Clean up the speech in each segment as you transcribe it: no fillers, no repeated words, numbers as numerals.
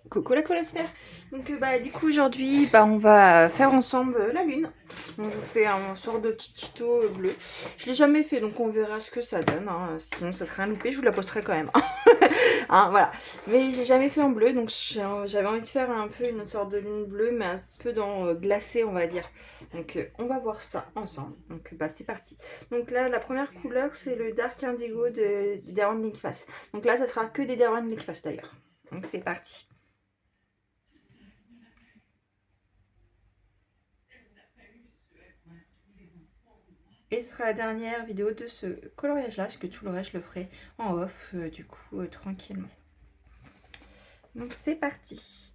Coucou la colosphère. Donc du coup aujourd'hui on va faire ensemble la lune. Donc je vous fais un sort de petit tuto bleu. Je l'ai jamais fait donc on verra ce que ça donne. Hein. Sinon ça serait un loupé, je vous la posterai quand même. Hein, voilà. Mais j'ai jamais fait en bleu donc j'avais envie de faire un peu une sorte de lune bleue mais un peu dans glacé on va dire. Donc on va voir ça ensemble. Donc c'est parti. Donc là la première couleur c'est le Dark Indigo de Darren Linkfast. Donc là ça sera que des Darren Linkfast d'ailleurs. Donc c'est parti. Et ce sera la dernière vidéo de ce coloriage là, parce que tout le reste je le ferai en off tranquillement. Donc c'est parti.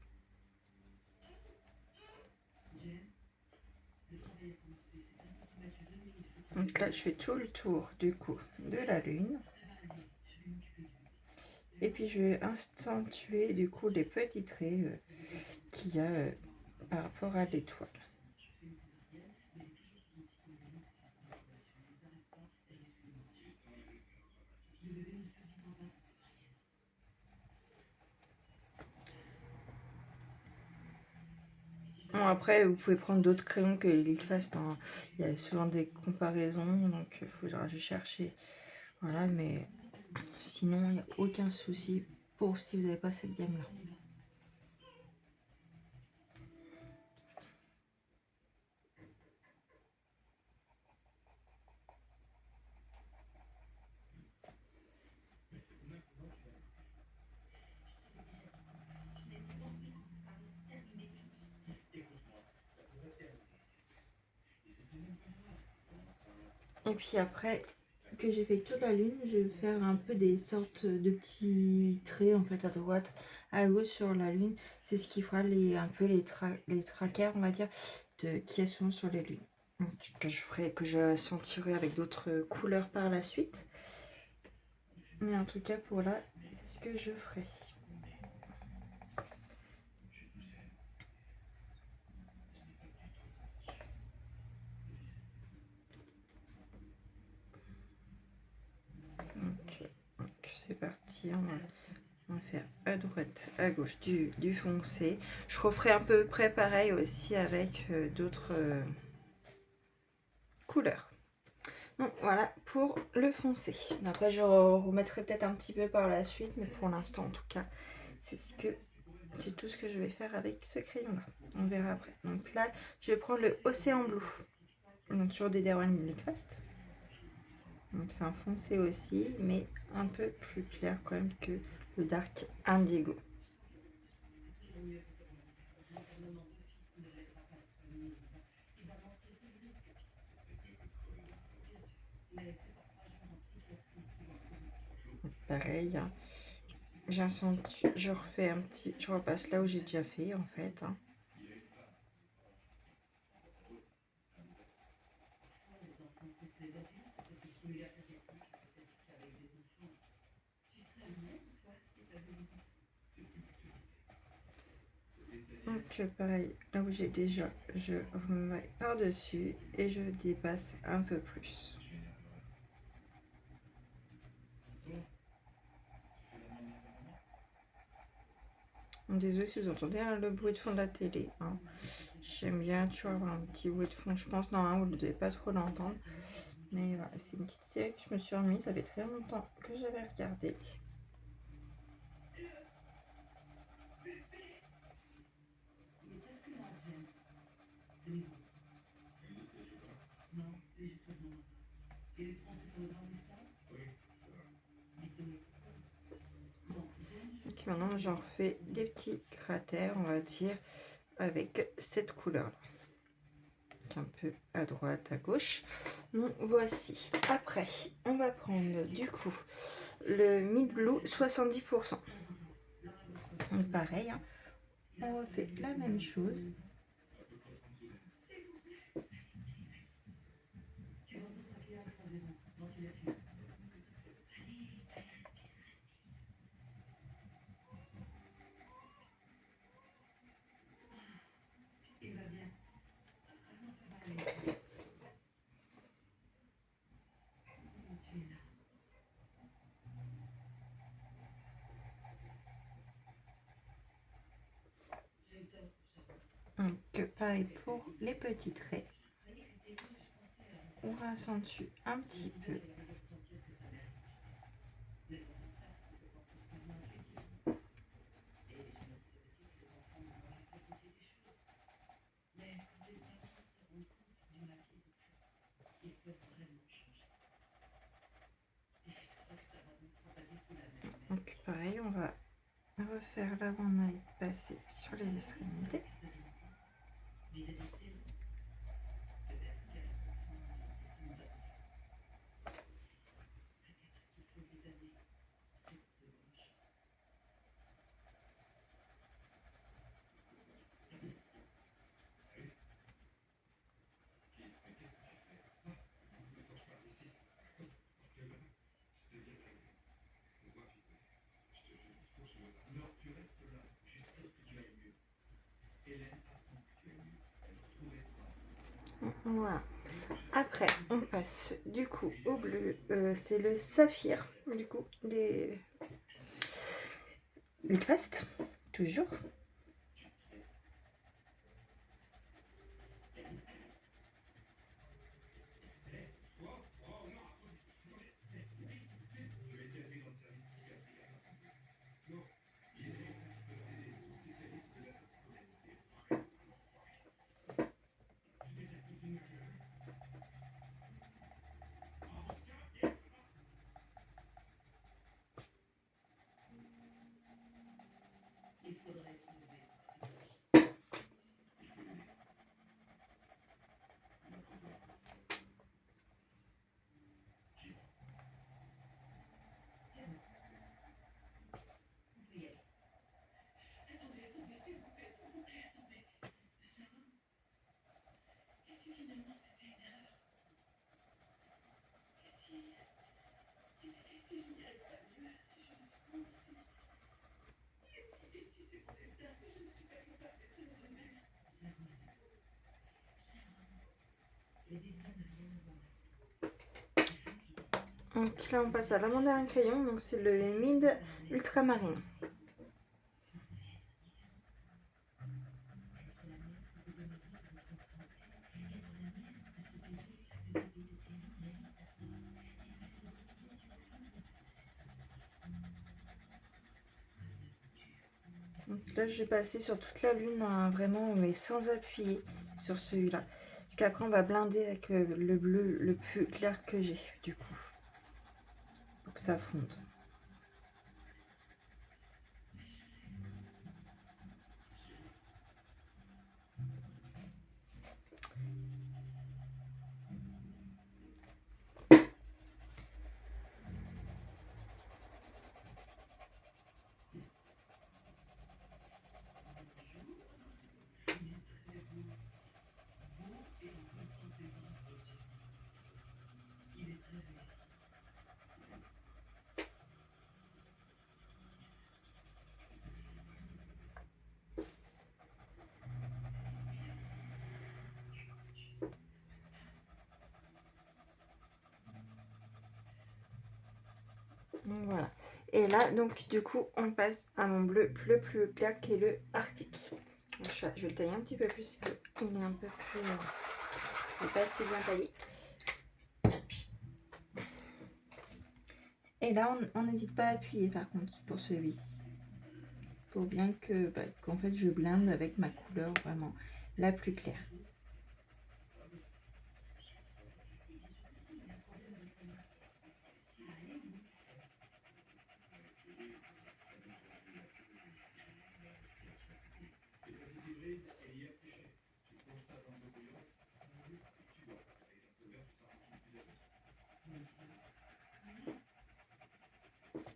Donc là je fais tout le tour du coup de la lune. Et puis je vais accentuer du coup les petits traits qu'il y a par rapport à l'étoile. Bon, après, vous pouvez prendre d'autres crayons que Liquifast. Hein. Il y a souvent des comparaisons, donc il faudra chercher. Voilà, mais sinon, il n'y a aucun souci pour si vous n'avez pas cette gamme-là. Et puis après que j'ai fait toute la lune, je vais faire un peu des sortes de petits traits en fait à droite, à gauche sur la lune. C'est ce qui fera un peu les trackers, on va dire, qui sont sur les lunes. Que je sentirai avec d'autres couleurs par la suite. Mais en tout cas pour là, c'est ce que je ferai. Donc c'est parti, on va faire à droite, à gauche du foncé. Je referai à peu près pareil aussi avec d'autres couleurs. Donc voilà pour le foncé. Après je remettrai peut-être un petit peu par la suite, mais pour l'instant en tout cas, c'est tout ce que je vais faire avec ce crayon là. On verra après. Donc là, je vais prendre le Océan Blue. Donc toujours des Derwent Liquifast. Donc c'est un foncé aussi, mais un peu plus clair quand même que le Dark Indigo. Pareil, hein. Je refais un petit, je repasse là où j'ai déjà fait en fait. Hein. Donc pareil, là où j'ai déjà, je remets par-dessus et je dépasse un peu plus. Désolée si vous entendez le bruit de fond de la télé. Hein. J'aime bien toujours avoir un petit bruit de fond. Je pense normalement vous ne devez pas trop l'entendre. Mais voilà, c'est une petite série que je me suis remise. Ça fait très longtemps que j'avais regardé. Donc maintenant j'en refais des petits cratères, on va dire, avec cette couleur là. Un peu à droite, à gauche. Donc voici. Après, on va prendre du coup le Mid Blue 70%. Donc pareil, hein, on refait la même chose. pareil pour les petits traits. On accentue un petit peu. Donc pareil, on va refaire là où on a passé sur les extrémités. Voilà. Après, on passe du coup au bleu. C'est le saphir, du coup, les crestes, toujours. Donc là, on passe à la mandarin crayon. Donc c'est le Mid Ultramarine. Donc là, j'ai passé sur toute la lune, hein, vraiment, mais sans appuyer sur celui-là. Parce qu'après, on va blinder avec le bleu le plus clair que j'ai, du coup. Pour que ça fonde. Donc voilà. Et là, donc du coup, on passe à mon bleu le plus clair qui est le Arctique. Donc, je vais le tailler un petit peu plus qu'il est un peu plus... il n'est pas assez bien taillé. Et là, on n'hésite pas à appuyer par contre pour celui-ci. Pour bien que qu'en fait je blinde avec ma couleur vraiment la plus claire.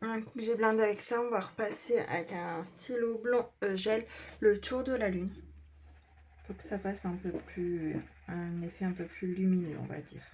Un coup que j'ai blindé avec ça, on va repasser avec un stylo blanc gel le tour de la lune. Faut que ça fasse un peu plus, un effet un peu plus lumineux, on va dire.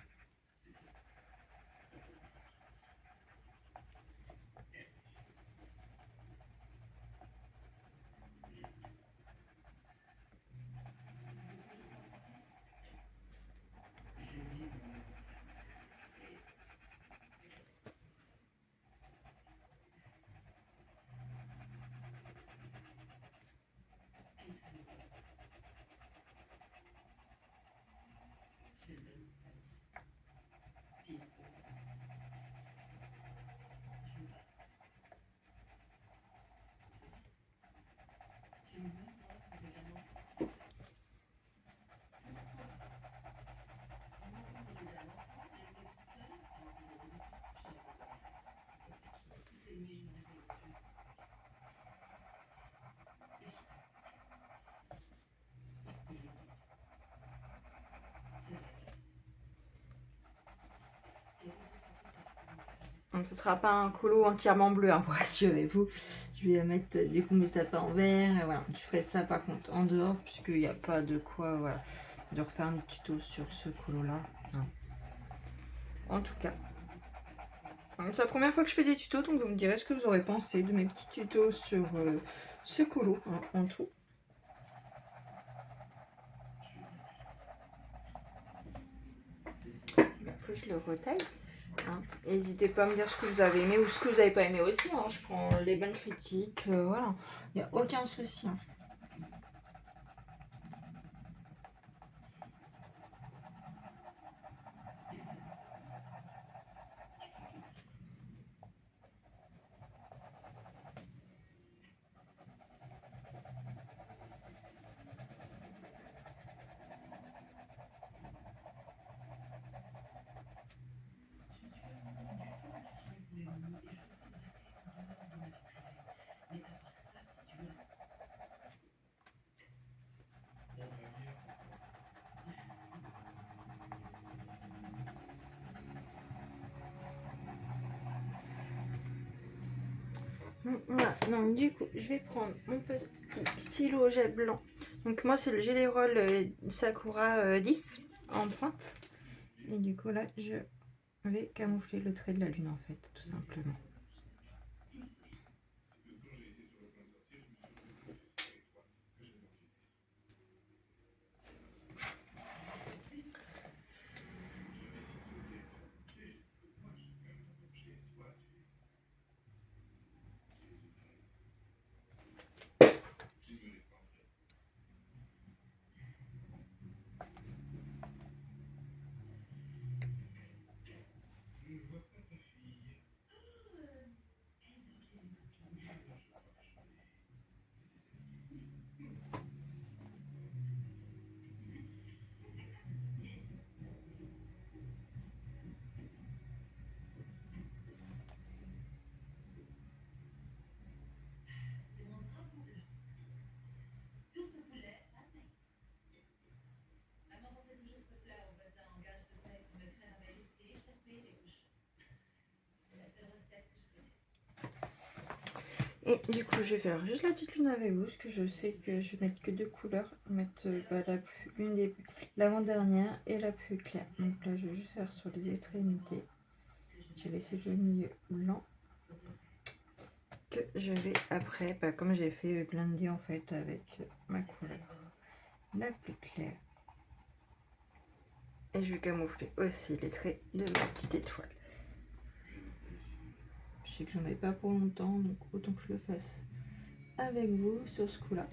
Donc ce sera pas un colo entièrement bleu, hein, vous rassurez-vous. Je vais mettre du coup mes sapins en vert. Voilà. Je ferai ça par contre en dehors, puisqu'il n'y a pas de quoi voilà, de refaire un tuto sur ce colo là. En tout cas. C'est la première fois que je fais des tutos, donc vous me direz ce que vous aurez pensé de mes petits tutos sur ce colo en tout. Après je le retaille. N'hésitez pas à me dire ce que vous avez aimé ou ce que vous n'avez pas aimé aussi. Je prends les bonnes critiques. Voilà, il n'y a aucun souci. Voilà, donc du coup je vais prendre mon petit stylo gel blanc. Donc moi c'est le Gelérol Sakura 10 en pointe. Et du coup là je vais camoufler le trait de la lune en fait, tout simplement. Et du coup, je vais faire juste la petite lune avec vous, parce que je sais que je vais mettre que deux couleurs. Je vais mettre l'avant-dernière et la plus claire. Donc là, je vais juste faire sur les extrémités. Je vais laisser le milieu blanc. Que je vais après, comme j'ai fait blender en fait avec ma couleur la plus claire. Et je vais camoufler aussi les traits de ma petite étoile. Je sais que j'en ai pas pour longtemps, donc autant que je le fasse avec vous sur ce coup-là.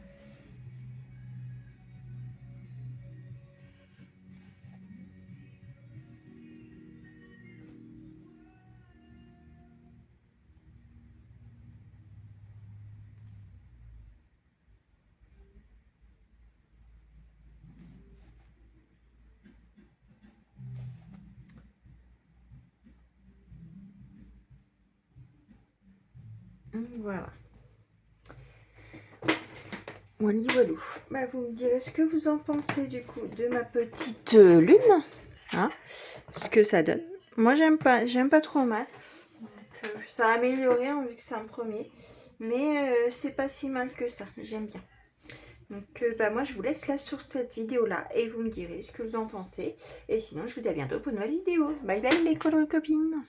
Voilà. Wally walou. Vous me direz ce que vous en pensez du coup de ma petite lune, ce que ça donne. Moi j'aime pas trop mal. Donc, ça a amélioré vu que c'est un premier, mais c'est pas si mal que ça. J'aime bien. Donc moi je vous laisse là sur cette vidéo là et vous me direz ce que vous en pensez. Et sinon je vous dis à bientôt pour une nouvelle vidéo. Bye bye les copines.